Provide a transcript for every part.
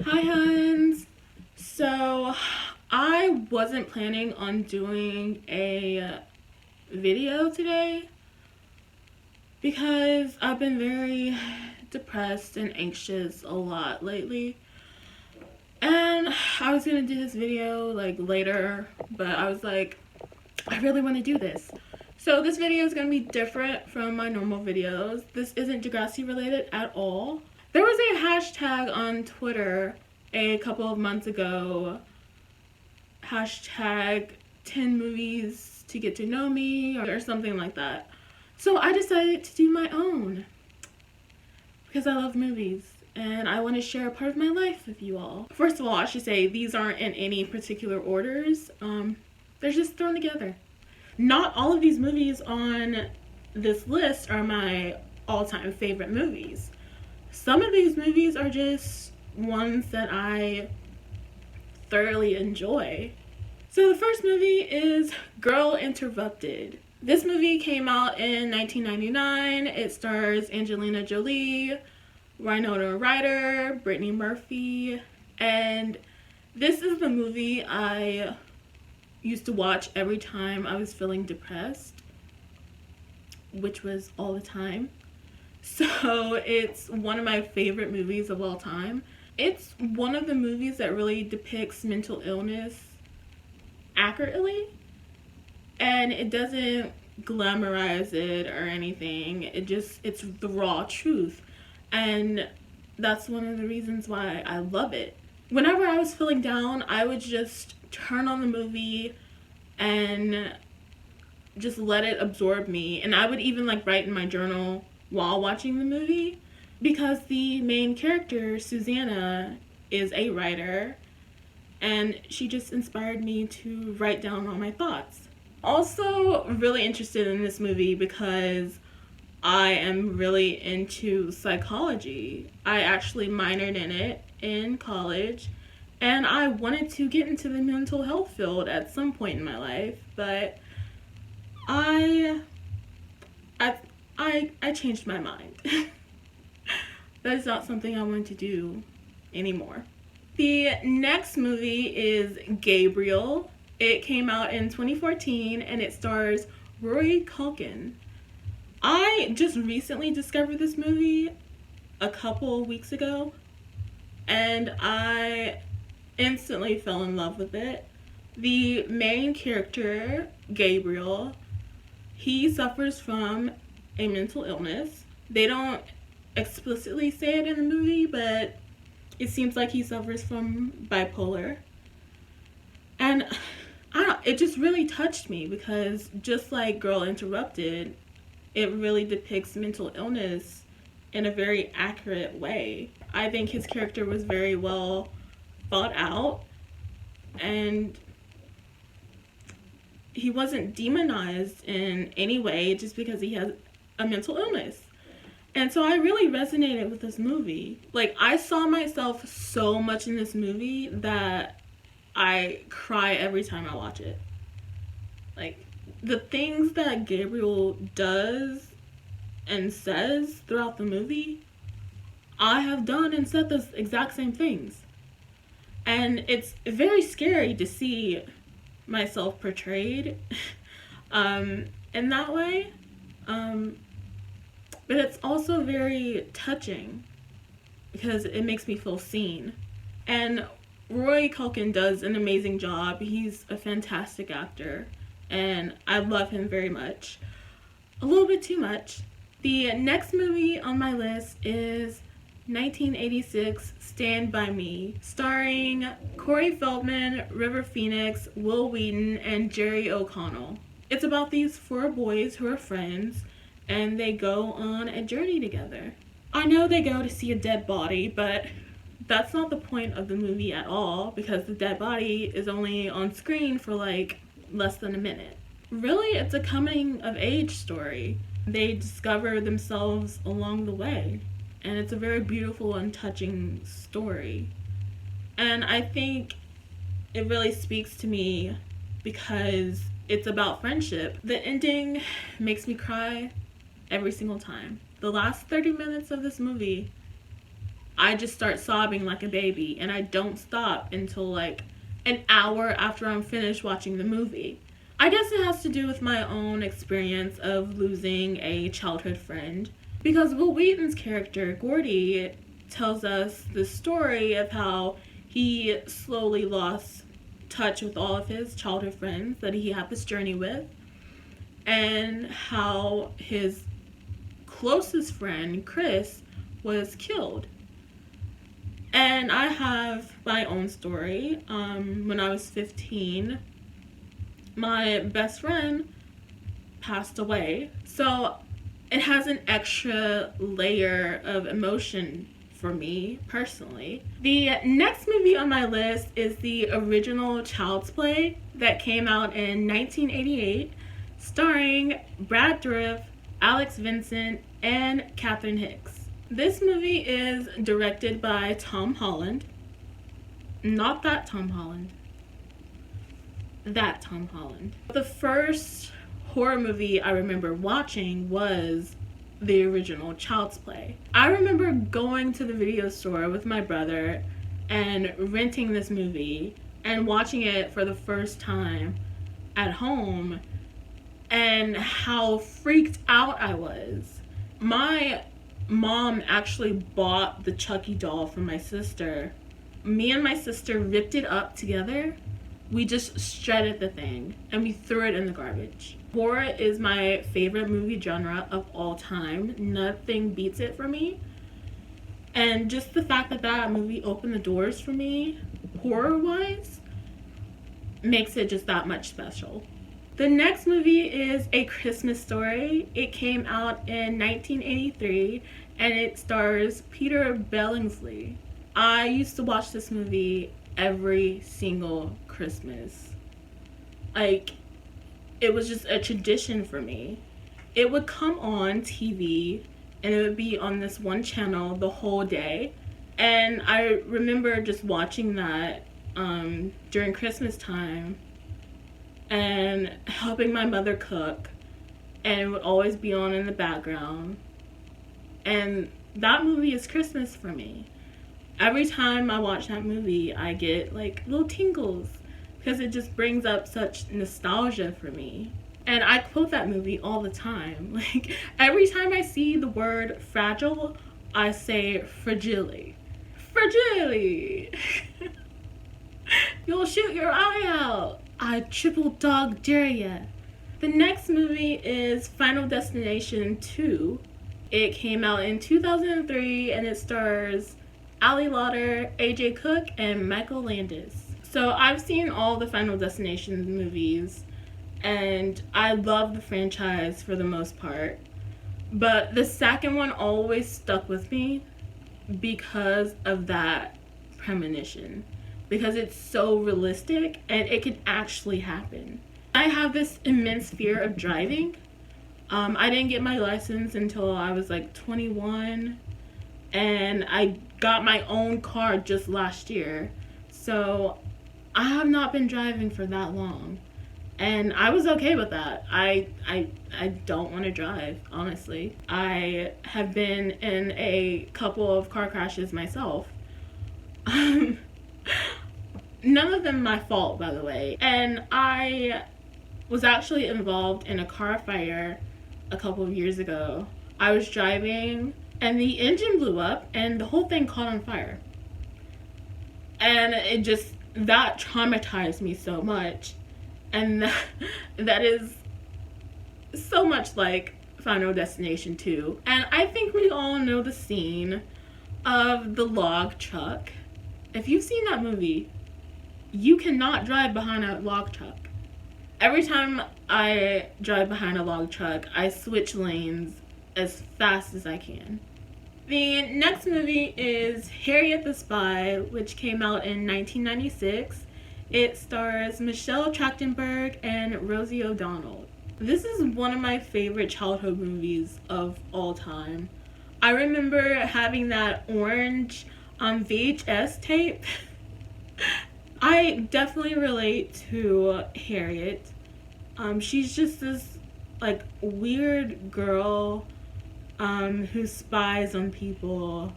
Hi Huns! So I wasn't planning on doing a video today because I've been very depressed and anxious a lot lately, and I was gonna do this video like later, but I was like, I really want to do this. So this video is gonna be different from my normal videos. This isn't Degrassi related at all. There was a hashtag on Twitter a couple of months ago, hashtag 10 movies to get to know me or something like that. So I decided to do my own because I love movies and I want to share a part of my life with you all. First of all, I should say these aren't in any particular orders. They're just thrown together. Not all of these movies on this list are my all-time favorite movies. Some of these movies are just ones that I thoroughly enjoy. So the first movie is Girl Interrupted. This movie came out in 1999. It stars Angelina Jolie, Winona Ryder, Brittany Murphy, and this is the movie I used to watch every time I was feeling depressed, which was all the time. So it's one of my favorite movies of all time. It's one of the movies that really depicts mental illness accurately, and it doesn't glamorize it or anything. It's the raw truth, and that's one of the reasons why I love it. Whenever I was feeling down, I would just turn on the movie and just let it absorb me, and I would even like write in my journal while watching the movie, because the main character, Susanna, is a writer, and she just inspired me to write down all my thoughts. Also really interested in this movie because I am really into psychology. I actually minored in it in college, and I wanted to get into the mental health field at some point in my life, but I changed my mind. That is not something I want to do anymore. The next movie is Gabriel. It came out in 2014 and it stars Rory Culkin. I just recently discovered this movie a couple weeks ago and I instantly fell in love with it. The main character, Gabriel, he suffers from a mental illness. They don't explicitly say it in the movie, but it seems like he suffers from bipolar. And it just really touched me because just like Girl Interrupted, it really depicts mental illness in a very accurate way. I think his character was very well thought out, and he wasn't demonized in any way just because he has a mental illness. And so I really resonated with this movie. Like, I saw myself so much in this movie that I cry every time I watch it. Like, the things that Gabriel does and says throughout the movie, I have done and said those exact same things. And it's very scary to see myself portrayed in that way. But it's also very touching because it makes me feel seen. And Rory Culkin does an amazing job. He's a fantastic actor, and I love him very much. A little bit too much. The next movie on my list is 1986 Stand By Me, starring Corey Feldman, River Phoenix, Will Wheaton, and Jerry O'Connell. It's about these four boys who are friends, and they go on a journey together. I know they go to see a dead body, but that's not the point of the movie at all, because the dead body is only on screen for like less than a minute. Really, it's a coming of age story. They discover themselves along the way, and it's a very beautiful and touching story. And I think it really speaks to me because it's about friendship. The ending makes me cry every single time. The last 30 minutes of this movie I just start sobbing like a baby, and I don't stop until like an hour after I'm finished watching the movie. I guess it has to do with my own experience of losing a childhood friend. Because Will Wheaton's character, Gordy, tells us the story of how he slowly lost touch with all of his childhood friends that he had this journey with, and how his closest friend, Chris, was killed. And I have my own story. When I was 15, my best friend passed away. So it has an extra layer of emotion for me personally. The next movie on my list is the original Child's Play that came out in 1988, starring Brad Dourif, Alex Vincent, and Catherine Hicks. This movie is directed by Tom Holland. Not that Tom Holland. That Tom Holland. The first horror movie I remember watching was the original Child's Play. I remember going to the video store with my brother and renting this movie and watching it for the first time at home, and how freaked out I was. My mom actually bought the Chucky doll for my sister. Me and my sister ripped it up together. We just shredded the thing and we threw it in the garbage. Horror is my favorite movie genre of all time. Nothing beats it for me. And just the fact that that movie opened the doors for me, horror-wise, makes it just that much special. The next movie is A Christmas Story. It came out in 1983 and it stars Peter Billingsley. I used to watch this movie every single Christmas. Like, it was just a tradition for me. It would come on TV and it would be on this one channel the whole day. And I remember just watching that during Christmas time and helping my mother cook, and it would always be on in the background. And that movie is Christmas for me. Every time I watch that movie, I get like little tingles because it just brings up such nostalgia for me. And I quote that movie all the time. Like, every time I see the word fragile, I say fragile. Fragile! You'll shoot your eye out. I triple dog dare ya. The next movie is Final Destination 2. It came out in 2003 and it stars Ali Lauder, AJ Cook, and Michael Landis. So I've seen all the Final Destination movies and I love the franchise for the most part. But the second one always stuck with me because of that premonition. Because it's so realistic and it can actually happen. I have this immense fear of driving. I didn't get my license until I was like 21, and I got my own car just last year. So I have not been driving for that long, and I was okay with that. I don't want to drive, honestly. I have been in a couple of car crashes myself. None of them my fault, by the way. And I was actually involved in a car fire a couple of years ago. I was driving and the engine blew up and the whole thing caught on fire. And that traumatized me so much. And that is so much like Final Destination 2. And I think we all know the scene of the log truck. If you've seen that movie, you cannot drive behind a log truck. Every time I drive behind a log truck, I switch lanes as fast as I can. The next movie is Harriet the Spy, which came out in 1996. It stars Michelle Trachtenberg and Rosie O'Donnell. This is one of my favorite childhood movies of all time. I remember having that orange VHS tape. I definitely relate to Harriet. She's just this like weird girl who spies on people,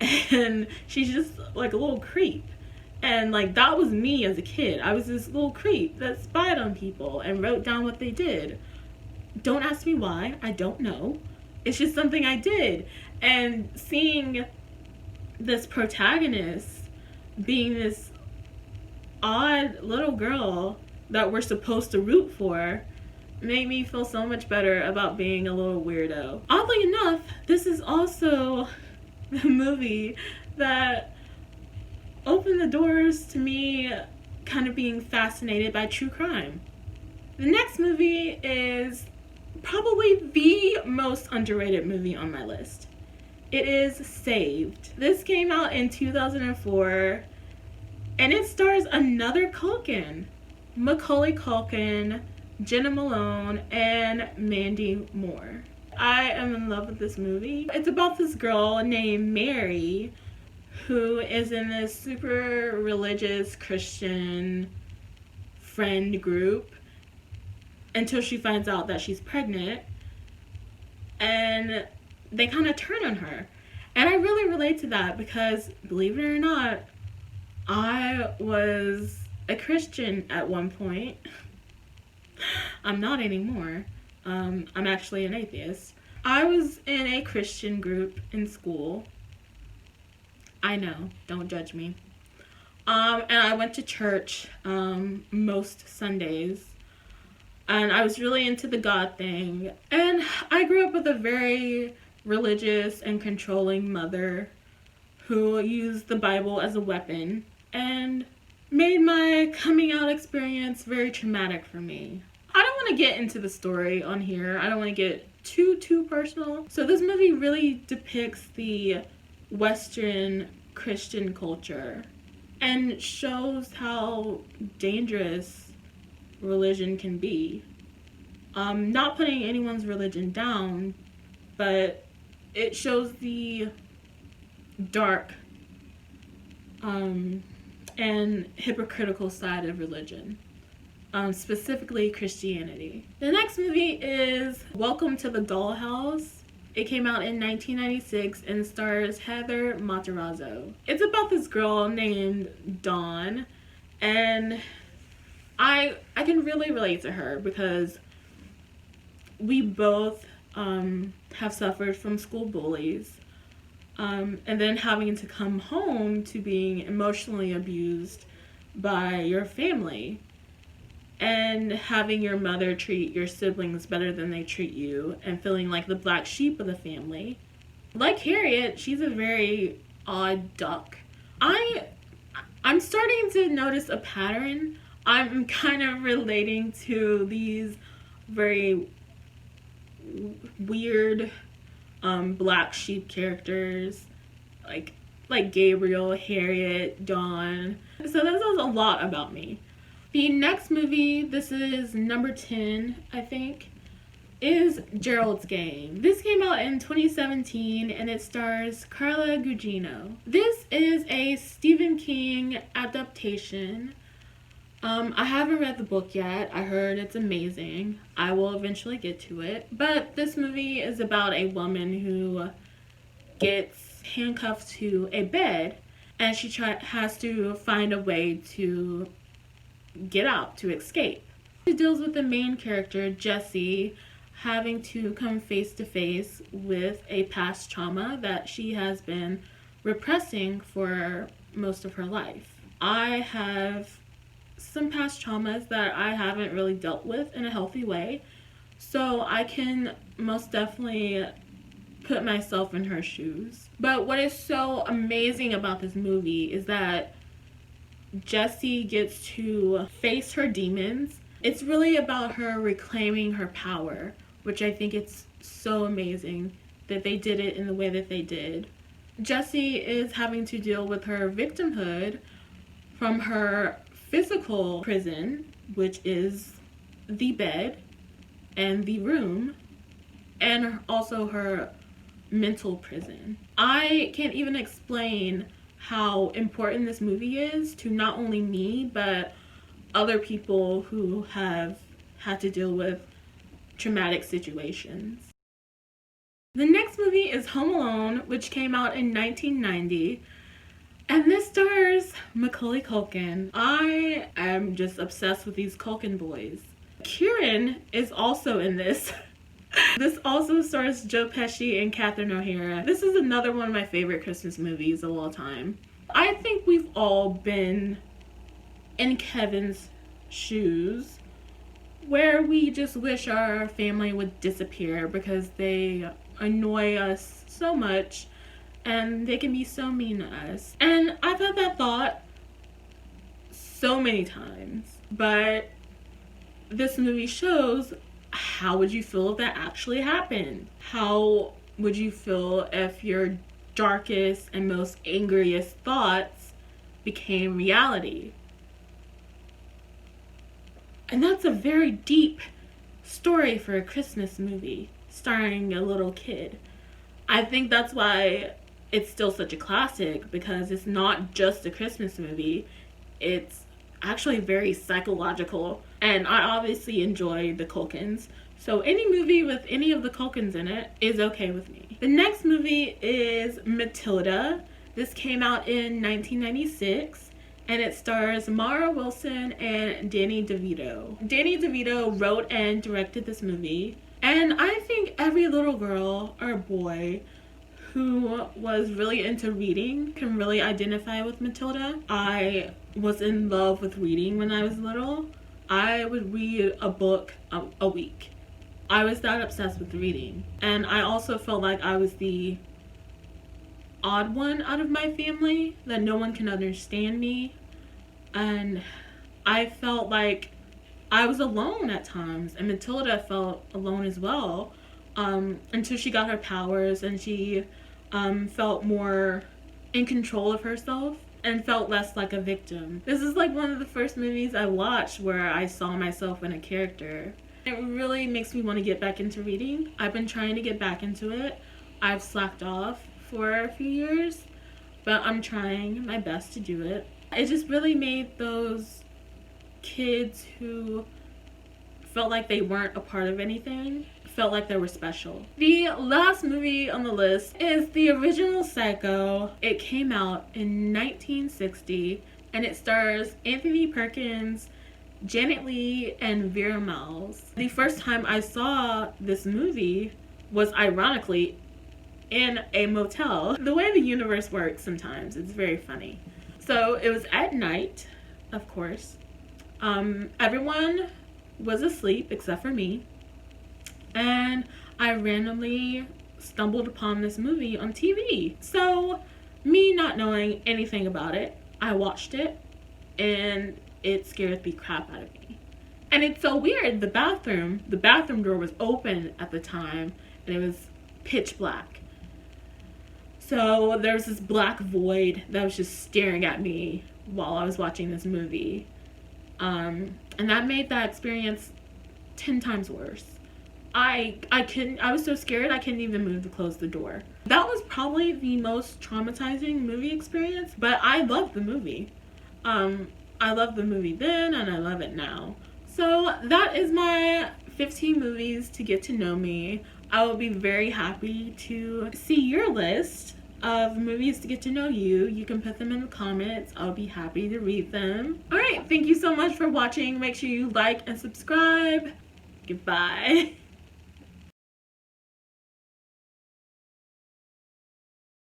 and she's just like a little creep. And like that was me as a kid. I was this little creep that spied on people and wrote down what they did. Don't ask me why. I don't know. It's just something I did. And seeing this protagonist being this odd little girl that we're supposed to root for made me feel so much better about being a little weirdo. Oddly enough, this is also the movie that opened the doors to me kind of being fascinated by true crime. The next movie is probably the most underrated movie on my list. It is Saved. This came out in 2004, and it stars another Culkin, Macaulay Culkin, Jenna Malone, and Mandy Moore. I am in love with this movie. It's about this girl named Mary who is in this super religious Christian friend group until she finds out that she's pregnant, and they kind of turn on her. And I really relate to that because, believe it or not, I was a Christian at one point. I'm not anymore. I'm actually an atheist. I was in a Christian group in school. I know, don't judge me. And I went to church most Sundays. And I was really into the God thing. And I grew up with a very religious and controlling mother who used the Bible as a weapon and made my coming out experience very traumatic for me. I don't want to get into the story on here. I don't want to get too personal. So this movie really depicts the Western Christian culture and shows how dangerous religion can be. Not putting anyone's religion down, but it shows the dark and hypocritical side of religion, specifically Christianity. The next movie is Welcome to the Dollhouse. It came out in 1996 and stars Heather Matarazzo. It's about this girl named Dawn, and I can really relate to her because we both have suffered from school bullies, and then having to come home to being emotionally abused by your family, and having your mother treat your siblings better than they treat you, and feeling like the black sheep of the family. Like Harriet, she's a very odd duck. I'm starting to notice a pattern. I'm kind of relating to these very weird black sheep characters like Gabriel, Harriet, Dawn. So that says a lot about me. The next movie, this is number 10, I think, is Geralds Game. This came out in 2017 and it stars Carla Gugino. This is a Stephen King adaptation. I haven't read the book yet. I heard it's amazing. I will eventually get to it. But this movie is about a woman who gets handcuffed to a bed, and she has to find a way to get out, to escape. It deals with the main character, Jessie, having to come face to face with a past trauma that she has been repressing for most of her life. I have some past traumas that I haven't really dealt with in a healthy way, so I can most definitely put myself in her shoes. But what is so amazing about this movie is that Jessie gets to face her demons. It's really about her reclaiming her power, which I think it's so amazing that they did it in the way that they did. Jessie is having to deal with her victimhood from her physical prison, which is the bed and the room, and also her mental prison. I can't even explain how important this movie is to not only me, but other people who have had to deal with traumatic situations. The next movie is Home Alone, which came out in 1990. And this stars Macaulay Culkin. I am just obsessed with these Culkin boys. Kieran is also in this. This also stars Joe Pesci and Catherine O'Hara. This is another one of my favorite Christmas movies of all time. I think we've all been in Kevin's shoes, where we just wish our family would disappear because they annoy us so much and they can be so mean to us. And I've had that thought so many times, but this movie shows how would you feel if that actually happened? How would you feel if your darkest and most angriest thoughts became reality? And that's a very deep story for a Christmas movie starring a little kid. I think that's why it's still such a classic, because it's not just a Christmas movie. It's actually very psychological. And I obviously enjoy the Culkins. So any movie with any of the Culkins in it is okay with me. The next movie is Matilda. This came out in 1996. And it stars Mara Wilson and Danny DeVito. Danny DeVito wrote and directed this movie. And I think every little girl or boy who was really into reading can really identify with Matilda. I was in love with reading when I was little. I would read a book a week. I was that obsessed with reading. And I also felt like I was the odd one out of my family, that no one can understand me. And I felt like I was alone at times, and Matilda felt alone as well, until she got her powers and she felt more in control of herself and felt less like a victim. This is like one of the first movies I watched where I saw myself in a character. It really makes me want to get back into reading. I've been trying to get back into it. I've slacked off for a few years, but I'm trying my best to do it. It just really made those kids who felt like they weren't a part of anything felt like they were special. The last movie on the list is the original Psycho. It came out in 1960 and it stars Anthony Perkins, Janet Leigh, and Vera Miles. The first time I saw this movie was ironically in a motel. The way the universe works sometimes, it's very funny. So it was at night, of course. Everyone was asleep except for me. And I randomly stumbled upon this movie on TV. So me not knowing anything about it, I watched it and it scared the crap out of me. And it's so weird, the bathroom door was open at the time and it was pitch black. So there was this black void that was just staring at me while I was watching this movie. And that made that experience 10 times worse. I was so scared I couldn't even move to close the door. That was probably the most traumatizing movie experience, but I loved the movie. I loved the movie then and I love it now. So that is my 15 movies to get to know me. I will be very happy to see your list of movies to get to know you. You can put them in the comments. I'll be happy to read them. Alright, thank you so much for watching. Make sure you like and subscribe. Goodbye.